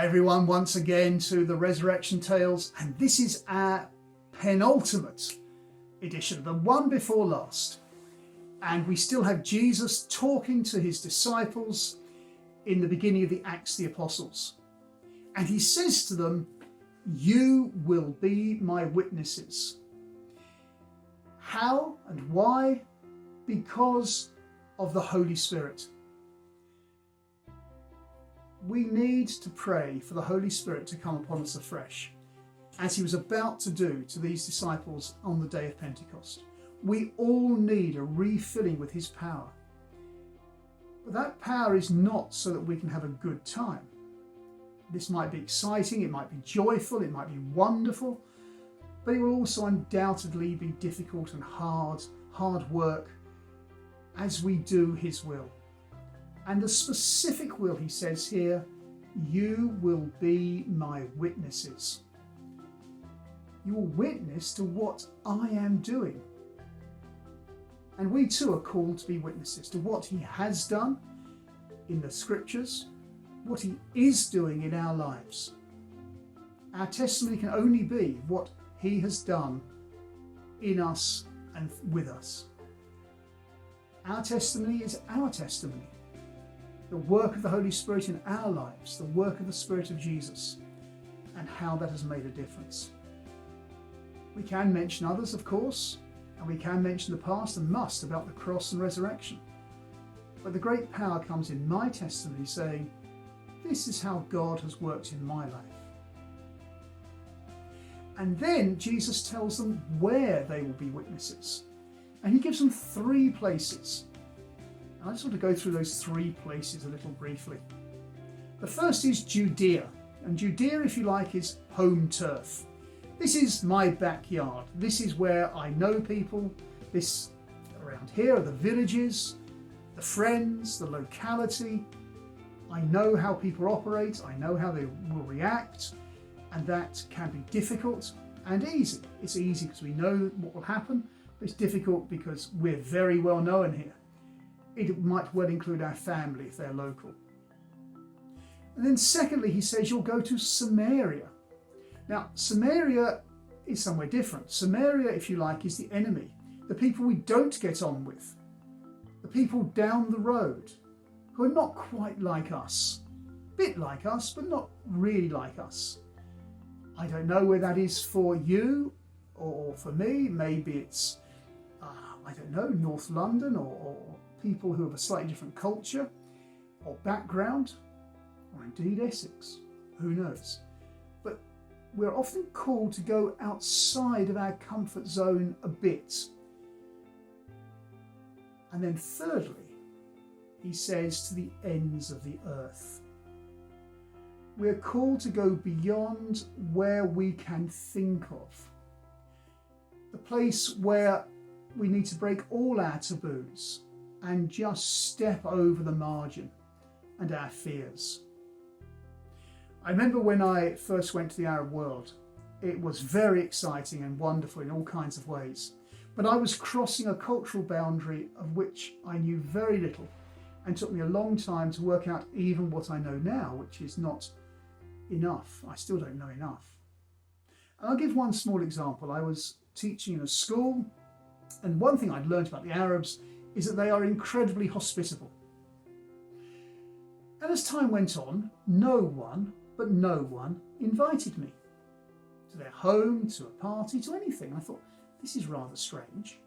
Hi everyone, once again to the Resurrection Tales, and this is our penultimate edition, the one before last. And we still have Jesus talking to his disciples in the beginning of the Acts of the Apostles. And he says to them, "You will be my witnesses." How and why? Because of the Holy Spirit. We need to pray for the Holy Spirit to come upon us afresh, as he was about to do to these disciples on the day of Pentecost. We all need a refilling with his power. But that power is not so that we can have a good time. This might be exciting, it might be joyful, it might be wonderful, but it will also undoubtedly be difficult and hard work as we do his will. And the specific will, he says here, you will be my witnesses. You will witness to what I am doing. And we too are called to be witnesses to what he has done in the scriptures, what he is doing in our lives. Our testimony can only be what he has done in us and with us. Our testimony is our testimony. The work of the Holy Spirit in our lives, the work of the Spirit of Jesus, and how that has made a difference. We can mention others, of course, and we can mention the past and must about the cross and resurrection. But the great power comes in my testimony saying, this is how God has worked in my life. And then Jesus tells them where they will be witnesses. And he gives them 3 places. I just want to go through those 3 places a little briefly. The first is Judea, and Judea, if you like, is home turf. This is my backyard. This is where I know people. This around here are the villages, the friends, the locality. I know how people operate. I know how they will react, and that can be difficult and easy. It's easy because we know what will happen, but it's difficult because we're very well known here. It might well include our family if they're local. And then secondly, he says you'll go to Samaria. Now, Samaria is somewhere different. Samaria, if you like, is the enemy, the people we don't get on with, the people down the road who are not quite like us, a bit like us, but not really like us. I don't know where that is for you or for me. Maybe it's, I don't know, North London or people who have a slightly different culture or background, or indeed Essex, who knows. But we're often called to go outside of our comfort zone a bit. And then thirdly, he says to the ends of the earth. We're called to go beyond where we can think of. The place where we need to break all our taboos and just step over the margin and our fears. I remember when I first went to the Arab world, it was very exciting and wonderful in all kinds of ways. But I was crossing a cultural boundary of which I knew very little, and took me a long time to work out even what I know now, which is not enough. I still don't know enough. And I'll give one small example. I was teaching in a school, and one thing I'd learned about the Arabs is that they are incredibly hospitable. And as time went on, no one invited me to their home, to a party, to anything. I thought, this is rather strange.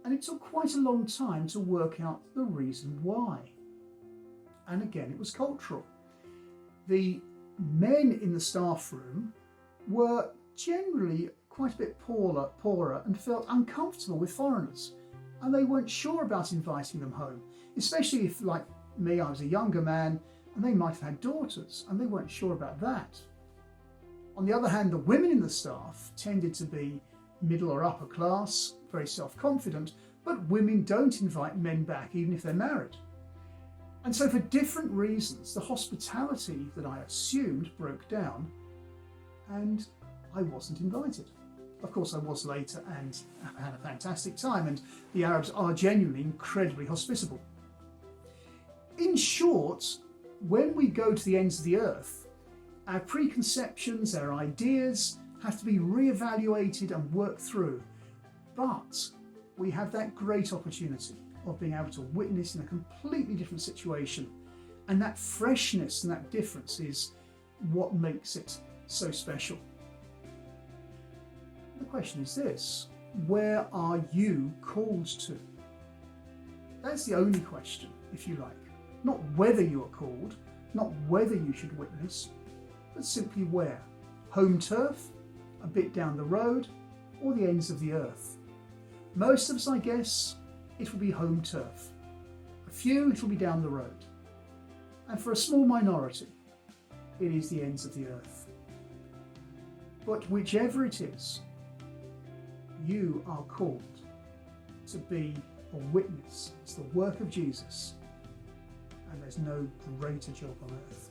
And it took quite a long time to work out the reason why. And again, it was cultural. The men in the staff room were generally quite a bit poorer and felt uncomfortable with foreigners. And they weren't sure about inviting them home, especially if, like me, I was a younger man and they might have had daughters and they weren't sure about that. On the other hand, the women in the staff tended to be middle or upper class, very self-confident, but women don't invite men back even if they're married. And so for different reasons, the hospitality that I assumed broke down and I wasn't invited. Of course, I was later and had a fantastic time, and the Arabs are genuinely incredibly hospitable. In short, when we go to the ends of the earth, Our preconceptions, our ideas have to be re-evaluated and worked through, but we have that great opportunity of being able to witness in a completely different situation, and that freshness and that difference is what makes it so special. The question is this: where are you called to? That's the only question, if you like. Not whether you are called, not whether you should witness, but simply where. Home turf, a bit down the road, or the ends of the earth. Most of us, I guess, it will be home turf. A few, it will be down the road. And for a small minority, it is the ends of the earth. But whichever it is, you are called to be a witness. It's the work of Jesus, and there's no greater job on earth.